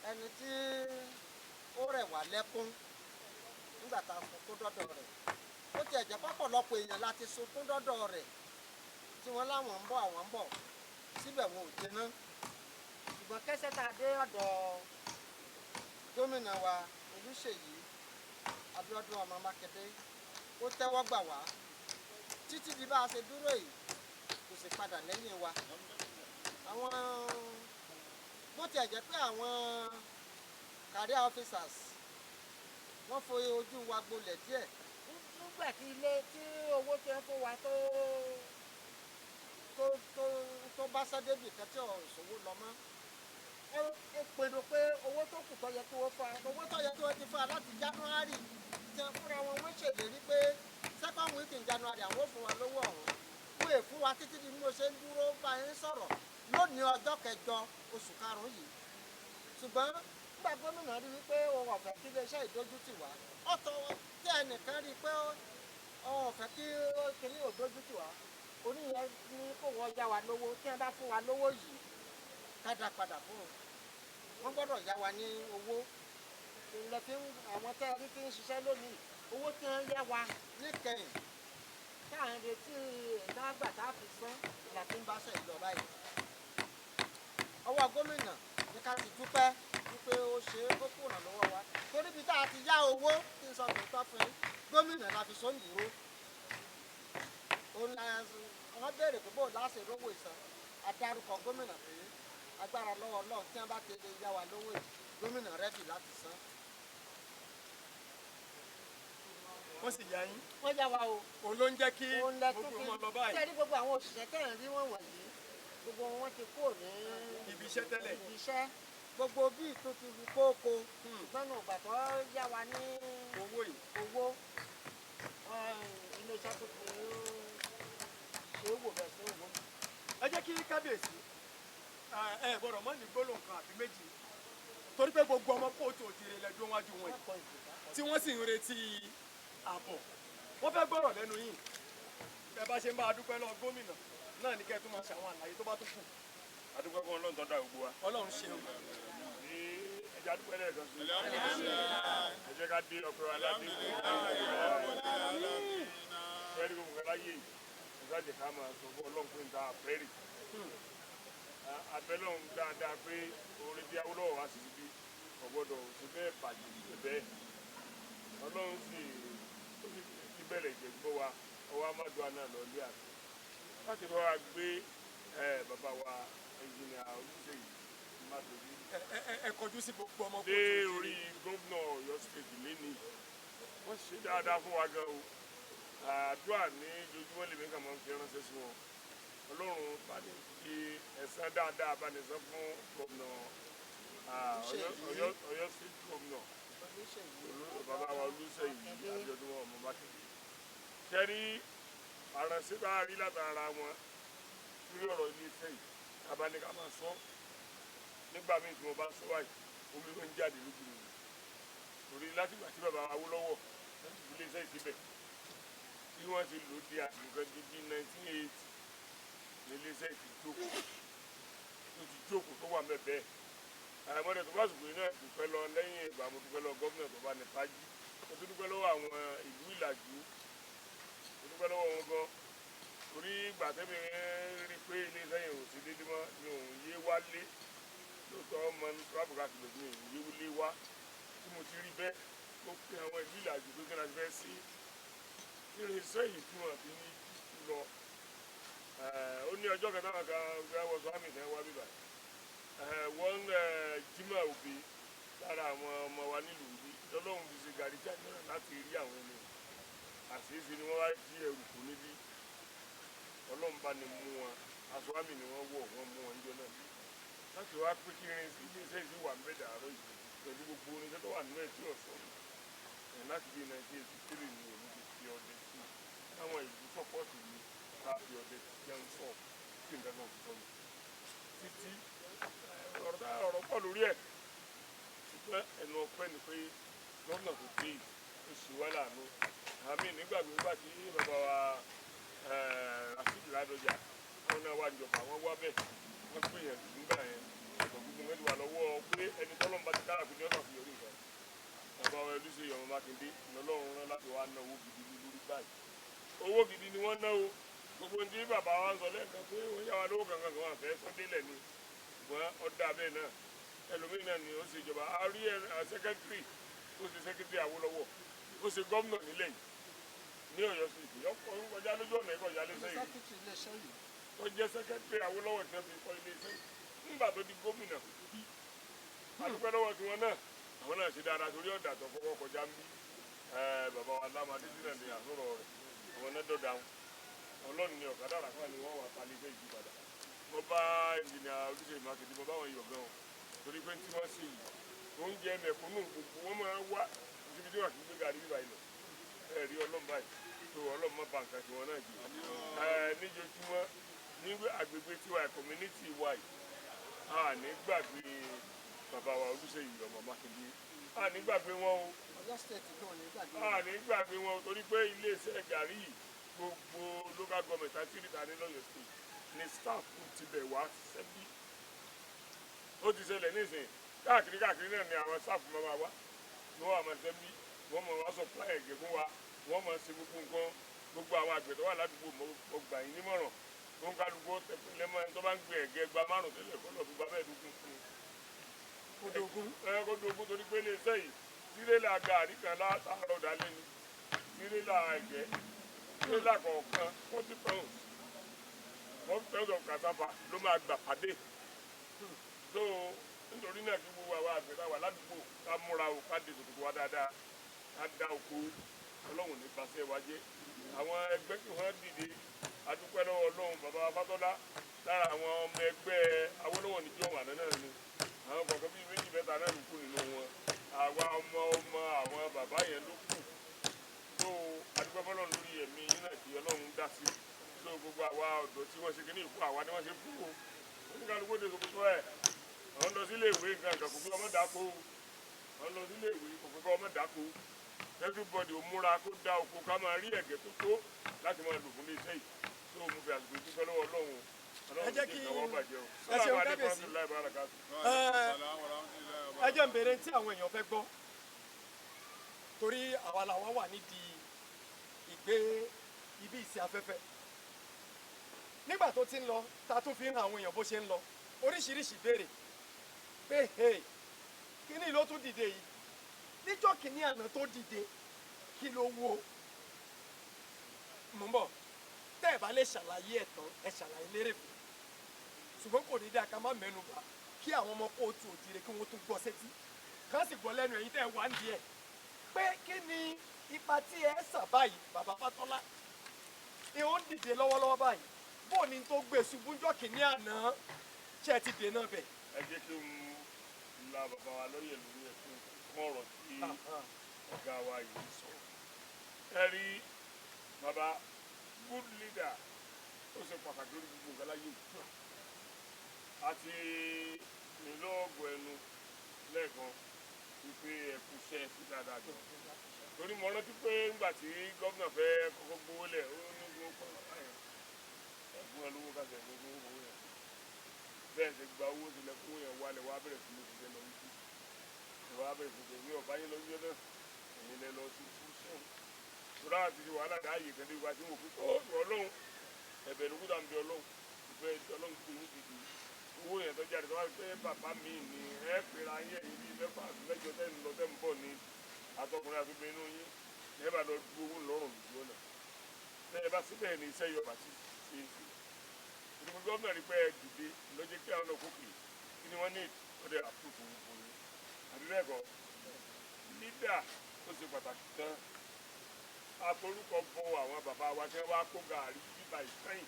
ẹni tí ó rẹ̀ wá lẹ́kún nígbà tá a sunkún dọ́dọ̀ rẹ̀ ó tiẹ̀ jẹ́ pọ́pọ̀lọpọ̀ èèyàn láti sunkún dọ́dọ̀ rẹ̀ tí wọ́n láwọn ń bọ̀ àwọn ń bọ̀ síbẹ̀ wọn ò jẹná ṣùgbọ́n kẹ́sẹ́ tá a dé ọ̀dọ̀ gómìnà wa Olúṣèyí Abíọ́dún ọmọ Mákindé ó tẹ́wọ́ gbà wá títí di bá a ṣe dúró yìí kò sì padà lẹ́yìn wa àwọn bó tiẹ̀ jẹ́ pé àwọn career officers wọ́n foyè ojú wa gbolẹ̀ díẹ̀ nígbà tí owó tí wọ́n fún wa tó bá sádébì kan tí ò ṣòwò lọ mọ́ ó pinnu pé owó tó kù tó yẹ kí wọ́n fún wa owó tó yẹ kí wọ́n ti fún wa láti January tí wọ́n fúnra wọn wọ́n ṣèlérí pé second week in January àwọn ò fún wa lówó ọ̀hún wọ́n è fún wa títí di mo ṣe ń dúró bá yín sọ̀rọ̀ lónìí ọjọ́ 9 oṣù karùn-ún yìí ṣùgbọ́n nígbà gómìnà rí wípé òun ọ̀fẹ́ kí iléeṣẹ́ ìdójútì wá ọ̀tọ̀ tí ẹnìkan rí pé òun ọ̀fẹ́ kí kíní òdójútì wá oníyẹn ní kó wọ́n yá wa lówó tí wọ́n bá fún wa lówó yìí ká dá padà fún un wọ́n gbọ́dọ̀ yá wa ní owó ilẹ̀ fi ń àwọn tẹ́ rí fi ń ṣiṣẹ́ lónìí owó tí wọ́n yá wa níkẹyìn táà ń retí ìdágbà tá a fi san ìlà tí ń bá ṣe ìjọba yìí ọwọ́ gómìnà ní ká ti dúpẹ́ wípé ó ṣe é kó kúrò lọ́wọ́ wa torí bí tá a ti yá owó kí n sọ tòótọ́ fún yín gómìnà la fi sóń dúró wọ́n béèrè pé bó láṣẹ rówó ìsan adarúkọ gómìnà pé agbára lọ́wọ́ Ọlọ́run tí wọ́n bá ti yá wa lówó yìí gómìnà rẹ́dì láti san. wọ́n sì yá yín. wọ́n yá wa o. òun ló ń jẹ́ kí gbogbo ọmọ lọ báyìí. ṣé rí gbogbo àwọn òṣìṣẹ́ tẹ̀yìn rí wọ́n wọ̀nyí gbogbo wọn ti kúrò ní ibi iṣẹ́ tẹ́lẹ̀. ibi iṣẹ́ gbogbo bíi tó ti fi kóko gbọ́nà ìgbà tó yá wa ní owó iléeṣẹ́ tó ti ṣe é wò bẹ́ẹ̀ sí òwò. ẹ jẹ́ kí kábíyèsí ẹ gbọ́dọ̀ mọ́ ní gbólóhùn kan àbí méjì torí pé gbogbo ọmọ kóòtù òjìrè lẹ́jọ́ wájú wọn tí wọ́n sì ń retí ààbọ̀ wọ́n fẹ́ gbọ́rọ̀ lẹ́nu yìí bẹ́ẹ̀ bá ṣe ń bá a dúpẹ́ lọ gómìnà náà ní kẹ́ ẹ tún máa ṣe àwọn àlàyé tó bá tún kù. adúpẹ́ fún Ọlọ́run tó dá gbogbo wa. Ọlọ́run ṣeun. ní ẹja dúpẹ́ lẹ́ẹ̀kan sí. ẹ jẹ́ ká dé ọpẹ́ wa láti kú. fẹ́ẹ́rì gbogbo kan láyé yìí ẹ̀ka jẹ̀ ká máa sọ fún Ọlọ́run pé n ta àpẹ́rì. abẹ́lọ́run dáadáa pé orin bí Awólọ́wọ̀ wá sí ibi ọ̀gbọ́dọ̀ òsì bẹ́ẹ̀ bàjẹ́ bẹ́ẹ̀ Ọlọ́run sì bẹ̀rẹ̀ ìjẹ̀gbọ́ wa ọwọ́ amadu àná lọ lé àná láti rọra gbé bàbá wa ẹnjìnìà Olúṣèyí Mákindé ẹ kọjú sí gbogbo ọmọ dé orí gómìnà Ọ̀yọ́ stéètì lẹ́nìí wọ́n ṣe dáadáa fún wa gan o àdúrà ní ojoojúmọ́ lèmi kàn máa ń fi ránṣẹ́ sí wọn Ọlọ́run bá ní fi ẹ̀san dáadáa bá ní sọ fún gómìnà Ọ̀yọ́ stéètì gómìnà bàbá wa Olúṣèyí Abíọ́dún ọmọ Mákindé kẹ́rí àránṣẹ́ bá rí látara wọn lórí ọ̀rọ̀ ilé iṣẹ́ yìí abáníkà máa sọ nígbà míì tí wọ́n bá sọ wáyé omi ló ń jáde lójú mi torí látìgbà tí bàbá Awólọ́wọ̀ láti fi ilé iṣẹ́ ìsíbẹ̀ tí wọ́n ti lò di àgbẹ̀kan di bí 1980 ní ilé iṣẹ́ ìjókòó tó wà mẹ́bẹ̀ẹ́ àmọ́dé tó bá sùkúrú náà dúpẹ́ lọ lẹ́yìn ìgbà mo dúpẹ́ lọ gómìnà tó bá ní fájí mo tún dúpẹ́ lọ́wọ́ àwọn ìlú Ìlàjú mo dúpẹ́ lọ́wọ́ wọn gan torí ìgbà tẹ́mi rí pé ilé iṣẹ́ yẹn ò sí dédé mọ́ ni òun yé wálé lóòótọ́ ọmọ nípa káàkiri ní òun yé wá tí mo ti rí bẹ́ẹ̀ mo pe àwọn ìlú Ìlàjú tó gbéra fẹ́ sí ilé iṣẹ́ yìí fún wọn bí ní lọ ó ní ọjọ́ kẹta kan wọ́n sọ àmì ìfẹ́ wá bíbá wọ́n Jímọ̀ Òbí lára àwọn ọmọ wa nílùú yìí lọ́lọ́run fi ṣe gàrí jáde náà láti rí àwọn ẹni àṣìṣe ni wọ́n wá jí ẹrù kù níbí Ọlọ́run bá ní mú wọn aṣọ àmì ni wọ́n wọ̀ wọ́n mú wọn jọ náà láti wá pé kí irin sí iléeṣẹ́ ìlú wà mẹ́ta àárọ̀ yìí pẹ̀lú gbogbo oníṣẹ́ tó wà nínú ẹ̀tí ọ̀sán láti bí 1983 ni òun ti fi ọdẹ sí táwọn ìlú sọ́pọ̀tì ni ká fi ọdẹ jẹun sọ kí nǹkan náà sọ mi títí ọ̀rọ̀ pọ̀ lórí ẹ̀ ṣùgbọ́n ẹnu ọpẹ́ ni pé gómìnà tó dé ó ṣì wá láàánú àmì nígbàgbé nígbà tí bàbá wa ọjà àwọn náà wà níjọba àwọn wá bẹ́ẹ̀ wọ́n gbìyànjú nígbà yẹn ọ̀dọ̀ gbogbo wọn ti wà lọ́wọ́ pé ẹni tọ́lọ́mù bá ti kára kó ní ọ̀sán fi yọrí nǹkan bàbá wa Ile-Ise ọmọ Mákindé ìlọlọ́run rán láti wá ná owó gidi lórí báyìí owó gidi ni wọ́n ná o gbogbo ní bàbá wa ń sọ lẹ́ẹ̀kan pé wọ́n yá wa lówó kankan kan wà fẹ́ sọ́délẹ̀ ni ṣùgbọ́n ọ̀dà bẹ́ẹ̀ náà ẹlòmíín náà ni ó ṣe ìjọba a rí sẹ́kẹ́tìrì ó ṣe sẹ́kẹ́tìrì Awólọ́wọ̀ ó ṣe gómìnà nílẹ̀ yìí ní Ọ̀yọ́ sí ìpè ọkọ̀ ń kọjá lójú ọ̀nà ẹ̀kọ́ ìyá Ile-Ise yìí ó jẹ́ sẹ́kẹ́tìrì Awólọ́wọ̀ tí wọ́n fi kọ́ Ile-Ise yìí nígbà tó di gómìnà adúpẹ́ lọ́wọ́ tiwọn náà àwọn náà ṣe dáadáa torí ọ̀dà tó kọ́kọ́ kọjá ń bí bàbá wa lámàdé sílẹ̀ ní àsọ̀rọ̀ rẹ̀ àwọn náà dọ̀dà wọn ọlọ́run ní ọ̀kadà ràfà ni wọ́n wà pálí fẹ́ ìdí padà wọ́n bá ìjìnlẹ̀ Ile-Ise Mákindé wọ́n bá wọn yọ̀ gan-an torí pé tí wọ́n ṣe yìí oúnjẹ mẹ̀kúnnù gbogbo wọn máa wá síbi tí wọ́n kì í gbé gàrí bíbá ilẹ̀ ẹ̀rí ọlọ́run báyìí tó ọlọ́run má ba nǹkan tí wọ́n náà jẹ́ níjojúmọ́ ní agbègbè tiwa community wa yìí a ní gbàgbé bàbá wa Ile-Ise ọmọ Mákindé a ní gbàgbé wọn o a ní gbàgbé wọn o torí pé Ile-Ise Gari yìí gbogbo local government àti ìrìtà ní lọ́yọ̀ state ní staff ti bẹ̀ wá sẹ́bí ó ti ṣẹlẹ̀ nísìnyí káàkiri náà ni àwọn staff máa wá ni wọ́n máa sẹ́bí wọ́n máa wá supply ẹ̀gẹ́ fún wa wọ́n máa ṣe gbogbo nǹkan gbogbo àwọn àgbẹ̀ tó wà ládùúgbò mo gbà yín nímọ̀ràn tó ń kálukú lẹ́mọ̀ ẹni tó bá ń gbé ẹ̀gẹ́ gba márùn tẹ́lẹ̀ kọ́ lọ́ọ́ fi gba bẹ́ẹ̀ dúkùn fún un. kó dogun torí pé Ile-Ise yìí tirẹ́là gàrí kan látàárọ̀ dálé ni tirẹ́là ẹ̀gẹ́ tirẹ́là kọ̀ọ̀kan 40 pounds of cassava ló máa gbà pàdé. so nítorí náà kí gbogbo àwọn àgbẹ̀ táwa ládùúgbò ká múra o ká de tòkòtò wa dáadáa ká dá oko ọlọ́run ní pàṣẹ wa jẹ́ àwọn ẹgbẹ́ tí wọ́n dìde adúpẹ́ lọ́wọ́ ọlọ́run bàbá Fátọ́lá lára àwọn ọmọ ẹgbẹ́ Awólọ́wọ̀ níjọ́ wà náà ni àwọn kọ̀ọ̀kan bíi méjì mẹ́ta náà ló kù nínú wọn àwa ọmọ àwọn bàbá yẹn ló kù tó adúpẹ́ fọlọ́run lórí ẹ̀mí yín náà kí ọlọ́run dá sí tó gbogbo àwa ọ̀dọ́ tí wọ́n ṣe kí ní ìkú àwa ni wọ́n ṣe kú o oníkàlùkù dé sòkòtò ẹ̀ àwọn lọ sílé ìwé nǹkan kan kò fi ọmọ dáko àwọn lọ sílé ìwé kò fi ọmọ dáko everybody ò múra kó dá oko ká máa rí ẹ̀gẹ́ tó tó láti máa lò fún Ile-Ise yìí tó mo fi àsìkò ìdúpẹ́ lọ́wọ́ ọlọ́run ẹ jẹ́ kí ẹ ṣeun kábíyèsí ẹ jẹ́ ń béèrè tí àwọn èèyàn fẹ́ gbọ́ torí àwa làwọn wà nídìí ìgbé ibi ìsìn afẹ́fẹ́ nígbà tó ti ń lọ ta tún fi ń hàn àwọn èèyàn bó ṣe ń lọ oríṣiríṣi béèrè pé kí ni ló tún dìde yìí níjọ́ kìíní àná tó dìde kí ló wo mò ń bọ̀ tẹ́ ẹ̀ bá lè ṣàlàyé ẹ̀ tán ẹ̀ ṣàlàyé lérè fún ṣùgbọ́n kò ní dáa ká má mẹ́nu bà kí àwọn ọmọ kóòtù òjìrè kí wọ́n tún gbọ́ sétí kán sì gbọ́ lẹ́nu ẹ̀yin tẹ́ ẹ̀ wá ń di ẹ̀ pé kí ni ipa tí ẹ sà báyìí bàbá Fátọ́lá ẹ ó ń dìde lọ́wọ́lọ́wọ́ báyìí bó ni tó gbé ṣubú níjọ́ kìíní àná ṣe ti dènà bẹ̀. ẹ jẹ́ kí n la bàbá wa lóye lórí ẹ̀kún fún ọ̀rọ̀ tí ọ̀gá wa yìí sọ. ẹ rí bàbá good leader ó ṣe pàtàkì lórí gbogbo nǹkan láyé àti nílò ọ̀gọ̀ ẹnu lẹ́ẹ̀kan wípé ẹ̀kú ṣẹ́ sí dáadáa jọ. torí mo rántí pé nígbà tí gómìnà fẹ́ kọ́kọ́ gbówó lẹ̀ ó ní gbówó pọ̀ ẹ̀gbọ́n olówó kásẹ̀ gbogbo owó yẹn bẹ́ẹ̀ ṣe gba owó sílẹ̀ kó yẹn wálẹ̀ wá bẹ̀rẹ̀ sí ní ìṣiṣẹ́ lọ wípé ìwà bẹ̀rẹ̀ sí ní ọ̀bá yín lọ́jọ́ náà èyí lẹ lọ sí fún sẹ́wọ̀n tóra àti ti wàhálà dáàyè kan dé wá tí mo fi kọ́ ọlọ́run ẹ̀bẹ̀ ló kúta ń bẹ ọlọ́run ìfẹ́ ọlọ́run tó yín dìde owó yẹn tó jáde tó wá pé bàbá mi ní ẹ pera yín ẹ̀yìn bíi mẹ́fà mẹ́jọ tẹ́ ń lọ tẹ́ ń bọ̀ ní àtọkùnrin àtúgbẹ́ inú yín ẹ bá lọ gbowó lọ́rùn lójú ọ̀nà ẹ bá síbẹ̀ ní iṣẹ́ yọba sí ṣe é sí ìdìbò gómìnà rí pé ẹ dìde lọ́jọ́ kí àwọn ọkọ̀ kì í ni wọ́n ní ọdẹ àpòfò òní àdúrẹ́kọ̀ lídà tó ṣe pàtàkì gan àforúkọ bọ àwọn bàbá wa tí wọ́n wá kó gàárì bíbá ìsẹ́yìn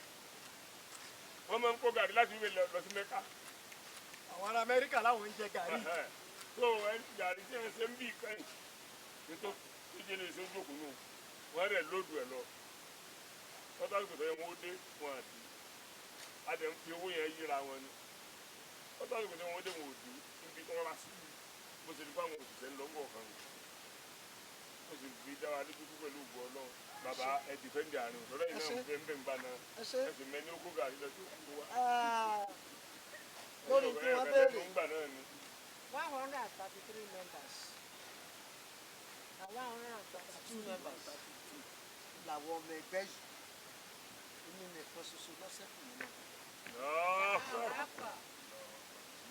wọ́n máa ń kó gàárì láti wíwé lọ sí Mẹ́kà. àwọn ará Amẹ́ríkà láwọn ń jẹ gàárì. tó gàárì tí wọ́n ṣe ń bí ìkẹyìn nítorí tó jẹ́ lè ṣe ń jókòó nù wọ́n rẹ̀ lóòdù ẹ̀ lọ tọ́tà kò tó yẹ wọ́n dé wọn àti adẹ̀ ń fi owó yẹn yíra wọn ni tọ́tà kò tó yẹ wọ́n dé wọn ò dé níbi tí wọ́n bá sí bó ṣe ní fáwọn òṣìṣẹ́ ń lọ́wọ́ kan mo sì fi dá wa ní dúdú pẹ̀lú ògbó Ọlọ́run bàbá ẹ dìfẹ́ǹdì àárín lọ́dọ̀ yìí náà bẹ́ẹ̀ ń gbà náà ẹ ṣe ẹ sì mẹ́ni ó kó gàrí lọ tó kú wa. lórí tí wọ́n béèrè ń gbà náà ni. 133 members and 132 members làwọn ọmọ ẹgbẹ́ yìí inú nìkan ṣoṣo lọ́sẹ̀kù nínú.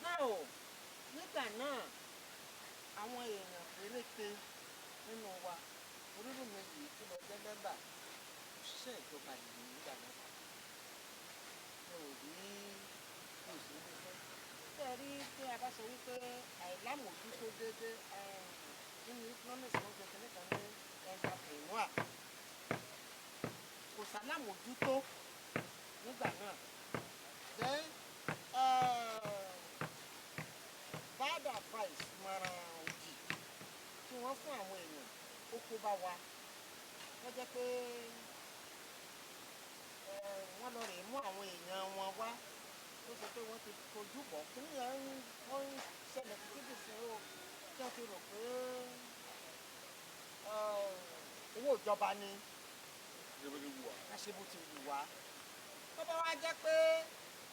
náà nígbà náà àwọn èèyàn péréte nínú wa orírun mi yìí tí mo jẹ́ mẹ́mbà òṣìṣẹ́ ìjọba yìí nígbà náà mi ò rí òṣèlú fẹ́. bẹ́ẹ̀ rí tí a bá sọ wípé àìlámòjútó déédéé nínú economics wọn jẹ kínní kan ní entrepreneur kò sálámòjútó nígbà náà. then bad advice ìmọ̀ràn òdì tí wọ́n fún àwọn èèyàn ó kó bá wa wọ́n jẹ́ pé wọ́n lọ rè mú àwọn èèyàn wọn wá ó sọ pé wọ́n ti fojú bọ̀ kí nìyẹn wọ́n ń ṣẹlẹ̀ títí dì sí o tí wọ́n ti rò pé owó ìjọba ni aṣebó ti wù wá. tó bá wá jẹ́ pé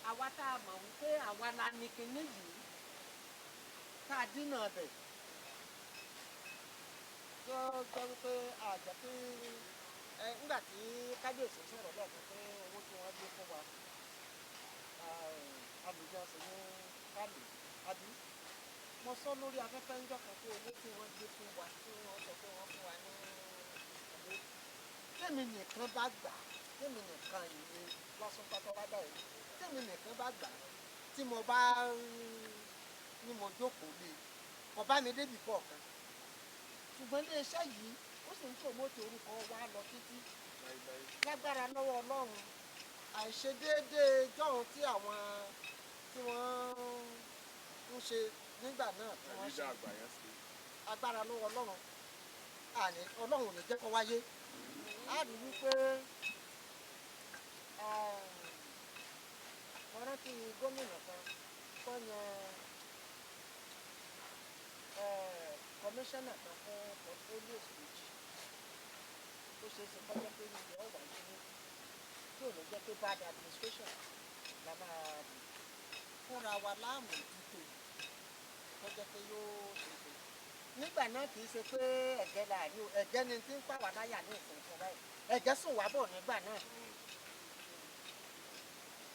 àwa tá a mọ̀ wípé àwa la ní kinní yìí tá a dínà bẹ̀ tó jẹ́ wípé àjẹ́ pé nígbà tí kábíyèsí sọ̀rọ̀ lọ́ọ̀kan pé owó tí wọ́n gbé fún wa àlùjọ sì ní kálù àbí mo sọ lórí afẹ́fẹ́ ń jọ̀kan pé owó tí wọ́n gbé fún wa tí wọ́n sọ pé wọ́n fún wa ní ìwé tèmi nìkan bá gbà tèmi nìkan ìwé lọ́sùn pátá bá dà yìí tèmi nìkan bá gbà tí mo bá ní mo jókòó lé ọba mi débi kọ̀ọ̀kan ṣùgbọ́n ilé iṣẹ́ yìí ó sì ń promote orúkọ wa lọ títí lágbára lọ́wọ́ Ọlọ́run àìṣedéédéé jọ̀hún tí àwọn tí wọ́n ń ṣe nígbà náà tí wọ́n ṣe agbára lọ́wọ́ Ọlọ́run Ọlọ́run ò ní jẹ́ kó wáyé á rí wípé wọ́n rántí gómìnà kan tó yan kọmíṣánná kan fún portfolios méjì tó ṣe é ṣe kọjá pé ní ìyẹn ọ̀wà yìí tí ò ní jẹ́ pé bad administration la máa rí fúnra wa láàmú ìdúró kọjá pé yóò ṣe é ṣe. nígbà náà kì í ṣe pé ẹ̀gẹ́ la rí o ẹ̀gẹ́ ni tí ń pàwọ́ láyà ní ìsìn fún báyìí ẹ̀gẹ́ sùn wá bọ̀ nígbà náà.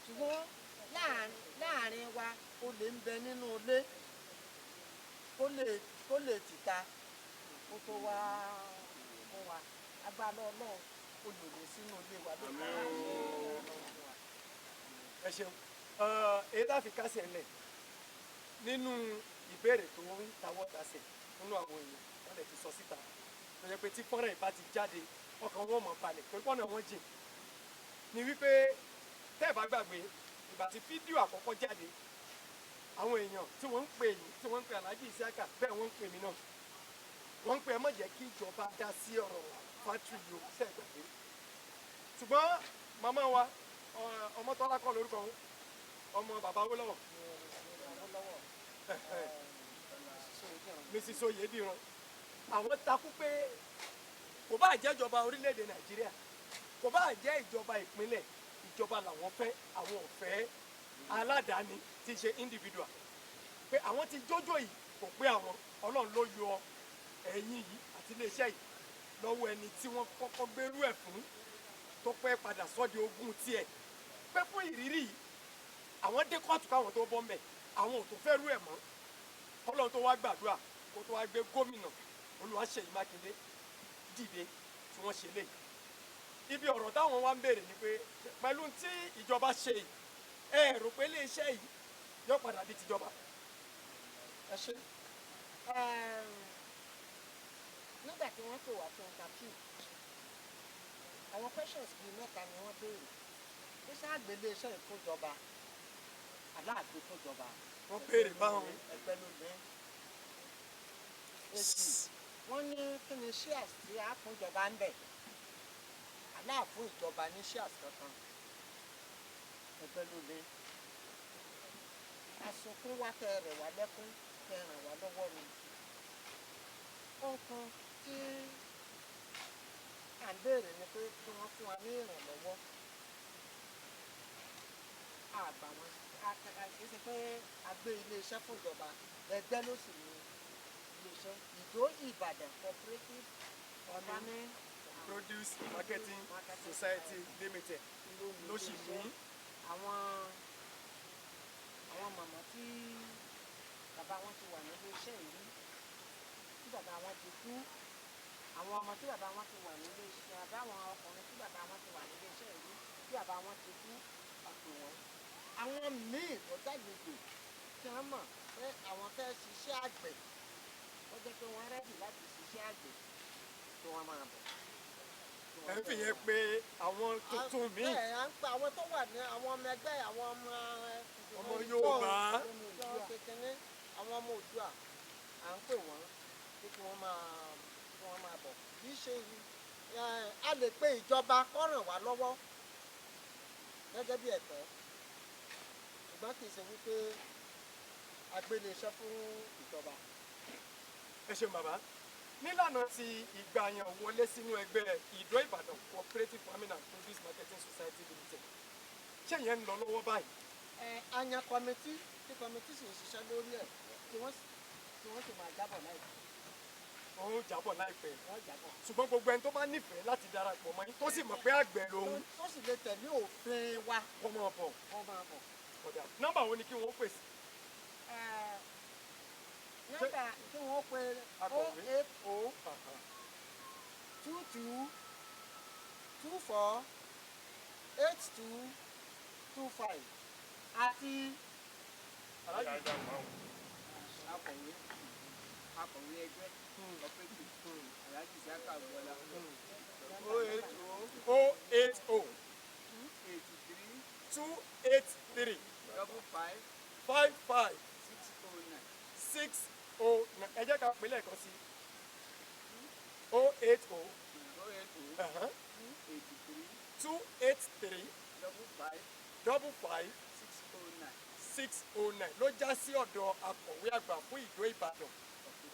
ṣùgbọ́n láàrin wa olè ń bẹ nínú ilé kó lè tìta kó tó wá fún wa agbára Ọlọ́run olùlé sínú ilé wa ló kọ́ ẹ ṣeun èyí tá a fi kásẹ̀ lẹ̀ nínú ìbéèrè tó ń tawọ́ tasẹ̀ nínú àwọn èèyàn wọ́n lè ti sọ síta tó yẹ pé tí fọ́nrán ìbá ti jáde ọkàn wọn mọ̀ balẹ̀ pé pọ́nà wọn jìn ní wípé tẹ́ ẹ̀ bá gbàgbé ìgbà tí fídíò àkọ́kọ́ jáde àwọn èèyàn tí wọ́n ń pè yìí tí wọ́n ń pè Alhaji Isiaka bẹ́ẹ̀ wọ́n ń pè mí náà wọ́n ń pè ẹ má jẹ́ kí ìjọba dá sí ọ̀rọ̀ fátírì yìí ó sẹ́gbàgbé ṣùgbọ́n màmá wa Ọmọ́tọ́lá kọ́ lórúkọ wọn ọmọ bàbá Awólọ́wọ̀ Mrs. Oyèdìran àwọn takú pé kò bá jẹ́ ìjọba orílẹ̀-èdè Nàìjíríà kò bá jẹ́ ìjọba ìpínlẹ̀ ìjọba làwọn fẹ́ àwọn ò fẹ́ aládàáni tí í ṣe individual pé àwọn ti jójó yìí kò pé àwọn Ọlọ́run ló yọ ẹ̀yìn yìí àti iléeṣẹ́ yìí lọ́wọ́ ẹni tí wọ́n kọ́kọ́ gbérú ẹ̀ fún tó pẹ́ padà sọ́di ogún tiẹ̀ pé fún ìrírí yìí àwọn dé kóòtù káwọn tó bọ́ mbẹ̀ àwọn ò tó fẹ́ rú ẹ̀ mọ́ Ọlọ́run tó wá gbàdúrà kó tó wá gbé gómìnà Olúwaṣeyì Mákindé dìde tí wọ́n ṣe léyìí ibi ọ̀rọ̀ táwọn wá ń béèrè ni pé pẹ̀lú tí ìjọba ṣe yìí ẹ rò pé iléeṣẹ́ yìí yóò padà di tìjọba. ẹ ṣe nígbà tí wọ́n pè wá fún interview àwọn questions bíi mẹ́ta ni wọ́n béèrè pé sáàgbé iléeṣẹ́ ìfúnjọba aláàgbé fúnjọba wọ́n béèrè báwọn ẹgbẹ́ ló ní èsì wọ́n ní kí ni shares tí a fúnjọba ń bẹ̀ aláàfún ìjọba ní shares kankan ẹgbẹ́ ló ní asunkún wá tẹ rẹ̀ wá lẹ́kún tẹ ràn wá lọ́wọ́ mi nǹkan tí à ń béèrè ni pé kí wọ́n fún wa ní ìrànlọ́wọ́ àgbà wọn kì í ṣe pé a gbé iléeṣẹ́ fún ìjọba ẹgbẹ́ ló sì ní iléeṣẹ́ Ìdó Ìbàdàn Cooperative Farming Produce Marketing Society Limited ló sì ní àwọn màmá tí bàbá wọn ti wà nílé iṣẹ́ yìí tí bàbá wọn ti kú àwọn ọmọ tí bàbá wọn ti wà nílé iṣẹ́ àbáwọn ọkùnrin tí bàbá wọn ti wà nílé iṣẹ́ yìí tí bàbá wọn ti kú àpò wọn. àwọn míì tó dàgbègbè tí wọ́n mọ̀ pé àwọn fẹ́ ṣiṣẹ́ àgbẹ̀ wọ́n jẹ́ pé wọ́n rẹ́dì láti ṣiṣẹ́ àgbẹ̀ tí wọ́n máa bọ̀. ẹ ń fi yẹn pé àwọn tuntun míì. bẹ́ẹ̀ à ń pa àwọn tó wà ní àwọn ọmọ ẹgbẹ́ àwọn ọmọ Yorùbá kékeré àwọn ọmọ Oòduà à ń pè wọ́n pé kí wọ́n máa bọ̀ kì í ṣe a lè pe ìjọba kó ràn wá lọ́wọ́ gẹ́gẹ́ bí ẹ̀tọ́ ṣùgbọ́n kì í ṣe wípé a gbé iléeṣẹ́ fún ìjọba. ẹ ṣeun bàbá nílànà tí ìgbàyàn wọlé sínú ẹgbẹ́ Ìdó Ìbàdàn Cooperative Farming and Produce Marketing Society Limited ṣé yẹn ń lọ lọ́wọ́ báyìí. A yan kọmitì tí kọmitì sì ń ṣiṣẹ́ lórí ẹ̀ tí wọ́n sì máa jábọ̀ láìpẹ́. wọ́n jábọ̀ láìpẹ́. wọ́n jábọ̀. ṣùgbọ́n gbogbo ẹni tó bá nífẹ̀ẹ́ láti darapọ̀ mọ́ yín tó sì mọ̀ pé àgbẹ̀ lòun. tó sì lè tẹ̀lé òfin wa. kọ́ máa bọ̀. ọ̀dà nọ́mbà wo ni kí wọ́n pèsè. nọ́mbà tí wọ́n pe 080 22 24 82 25 àti akọ̀wé ẹgbẹ́ ọ̀pẹ̀tì Alhaji Isiaka Agbola 080 283 55 609 ẹ jẹ́ ká pè lẹ́ẹ̀kan sí 080 283 55 609 ló já sí ọ̀dọ̀ akọ̀wé àgbà fún Ìdó Ìbàdàn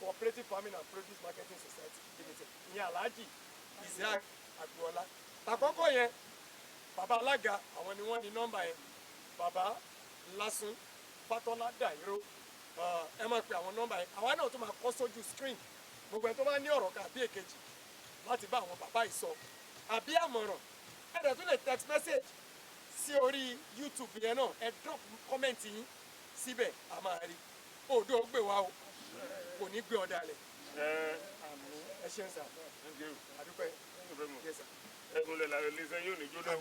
Cooperative Farming and Produce Marketing Society Limited ìyẹn Alhaji Isiaka Agbola. Àkọ́kọ́ yẹn bàbá alága àwọn ni wọ́n ní nọ́mbà yẹn bàbá Lásùn Fátọ́lá Dàíró ẹ máa pe àwọn nọ́mbà yẹn àwa náà tó máa kọ́ sójú screen gbogbo ẹ̀ tó bá ní ọ̀rọ̀ kan àbí èkejì láti bá àwọn bàbá yìí sọ àbí àmọ̀ràn ẹ̀dẹ̀ tó lè text message sí orí YouTube yẹn náà ẹ drop comment yín síbẹ̀ a máa rí òdo ó gbé wa o kò ní gbé ọ̀dà lẹ̀ ẹ ṣeun sà àdúpẹ́ ẹ̀gúnlẹ̀ làwọn ilé iṣẹ́ yóò ní jóná.